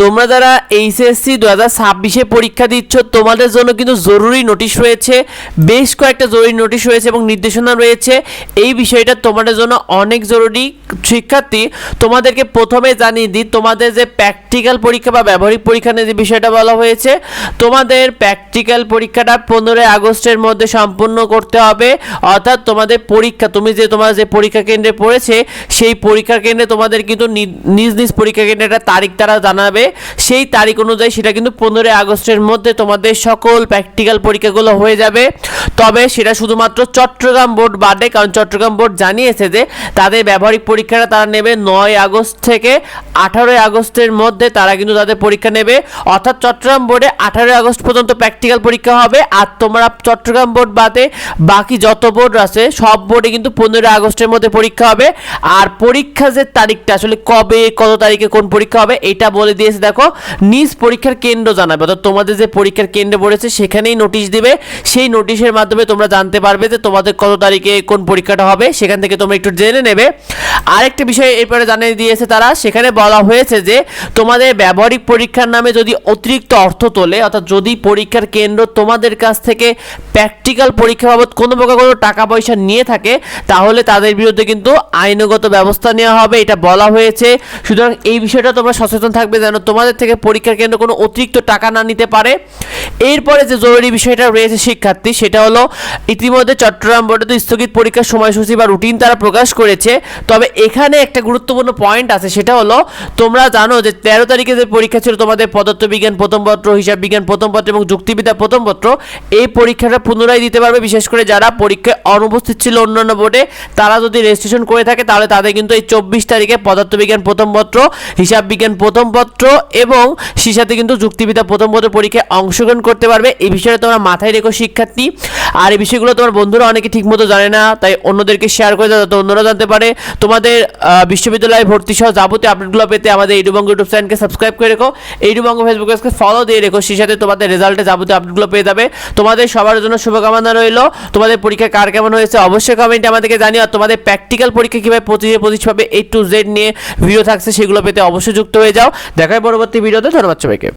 তোমরা যারা এইচএসসি 2026 পরীক্ষা দিচ্ছ তোমাদের জন্য কিন্তু জরুরি নোটিশ রয়েছে, বেশ কয়েকটা জরুরি নোটিশ রয়েছে এবং নির্দেশনা রয়েছে। এই বিষয়টা তোমাদের জন্য অনেক জরুরি। শিক্ষার্থী, তোমাদেরকে প্রথমে জানিয়ে দিই, তোমাদের যে প্র্যাকটিক্যাল পরীক্ষা বা ব্যবহারিক পরীক্ষা নিয়ে যে বিষয়টা বলা হয়েছে, তোমাদের প্র্যাকটিক্যাল পরীক্ষাটা 15 আগস্টের মধ্যে সম্পূর্ণ করতে হবে। অর্থাৎ তোমাদের পরীক্ষা, তোমার যে পরীক্ষা কেন্দ্রে পড়েছে সেই পরীক্ষা কেন্দ্রে তোমাদের কিন্তু নিজ নিজ পরীক্ষা কেন্দ্রে একটা তারিখ তারা জানাবে। সেই তারিখ অনুযায়ী সেটা কিন্তু 15 আগস্টের মধ্যে তোমাদের সকল প্র্যাকটিক্যাল পরীক্ষাগুলো হয়ে যাবে। তবে সেটা শুধুমাত্র চট্টগ্রাম বোর্ড বাদে, কারণ চট্টগ্রাম বোর্ড জানিয়েছে যে তাদের ব্যবহারিক পরীক্ষাটা তারা নেবে 9 আগস্ট থেকে 18 আগস্টের মধ্যে তারা কিন্তু তাদের পরীক্ষা নেবে। অর্থাৎ চট্টগ্রাম বোর্ডে 18 আগস্ট পর্যন্ত প্র্যাকটিক্যাল পরীক্ষা হবে। আর তোমরা চট্টগ্রাম বোর্ড বাদে বাকি যত বোর্ড আছে সব বোর্ডে কিন্তু 15 আগস্টের মধ্যে পরীক্ষা হবে। আর পরীক্ষা যে তারিখটা আসলে কবে, কত তারিখে কোন পরীক্ষা হবে এটা বলে দিয়েছে। দেখো, নিজ পরীক্ষার কেন্দ্র জানাবে, অর্থাৎ তোমাদের যে পরীক্ষার কেন্দ্রে পড়েছে সেখানেই নোটিশ দিবে। সেই নোটিশের মাধ্যমে তোমরা জানতে পারবে যে তোমাদের কত তারিখে কোন পরীক্ষাটা হবে, সেখান থেকে তোমরা একটু জেনে নেবে। আরেকটা বিষয় এরপরে জানিয়ে দিয়েছে তারা, সেখানে বলা হয়েছে যে তোমাদের ব্যবহারিক পরীক্ষার নামে যদি অতিরিক্ত অর্থ তোলে, অর্থাৎ যদি পরীক্ষার কেন্দ্র তোমাদের কাছ থেকে প্র্যাকটিক্যাল পরীক্ষা বাবদ কোনো প্রকার কোনো টাকা পয়সা নিয়ে থাকে, তাহলে তাদের বিরুদ্ধে কিন্তু আইনগত ব্যবস্থা নেওয়া হবে, এটা বলা হয়েছে। সুতরাং এই বিষয়টা তোমরা সচেতন থাকবে যেন তোমাদের থেকে পরীক্ষার কেন্দ্র কোনো অতিরিক্ত টাকা না নিতে পারে। এরপরে যে জরুরি বিষয়টা রয়েছে শিক্ষার্থী, সেটা হলো ইতিমধ্যে চট্টগ্রাম বোর্ডে তো স্থগিত পরীক্ষার সময়সূচি বা রুটিন তারা প্রকাশ করেছে। তবে এখানে একটা গুরুত্বপূর্ণ পয়েন্ট আছে, সেটা হলো তোমরা জানো যে 13 তারিখে যে পরীক্ষা ছিল তোমাদের পদার্থবিজ্ঞান প্রথম পত্র, হিসাব বিজ্ঞান প্রথম পত্র এবং যুক্তিবিদ্যা প্রথম পত্র, এই পরীক্ষাটা পুনরায় দিতে পারবে। বিশেষ করে যারা পরীক্ষায় অনুপস্থিত ছিল অন্যান্য বোর্ডে, তারা যদি রেজিস্ট্রেশন করে থাকে তাহলে তাদের কিন্তু এই 24 তারিখে পদার্থবিজ্ঞান প্রথম পত্র, হিসাব বিজ্ঞান প্রথম পত্র এবং সেই সাথে কিন্তু যুক্তিবিদ্যা প্রথম পত্র পরীক্ষায় অংশগ্রহণ করতে পারবে। এই বিষয়টা তোমরা মাথায় রেখো শিক্ষার্থী। আর এই বিষয়গুলো তোমার বন্ধুরা অনেকে ঠিকমতো জানে না, তাই অন্যদেরকে শেয়ার করে দাও যাতে অন্যরা জানতে পারে। তোমাদের বিশ্ববিদ্যালয়ে ভর্তি সহ যাবতীয় আপডেটগুলো পেতে আমাদের এইডুবঙ্গ ইউটিউব চ্যানেলকে সাবস্ক্রাইব করে রেখো, এইডুবঙ্গ ফেসবুক পেজকে ফলো দিয়ে রেখো। সেই সাথে তোমাদের রেজাল্টে যাবতীয় আপডেটগুলো পেয়ে যাবে। তোমাদের সবার জন্য শুভকামনা রইল। তোমাদের পরীক্ষা কার কেমন হয়েছে অবশ্যই কমেন্টে আমাদেরকে জানিও। আর তোমাদের প্র্যাকটিক্যাল পরীক্ষা কীভাবে পঁচিশভাবে A to Z নিয়ে ভিডিও থাকছে সেগুলো পেতে অবশ্যই যুক্ত হয়ে যাও। দেখা হয় পরবর্তী ভিডিওতে। ধন্যবাদ সবাইকে।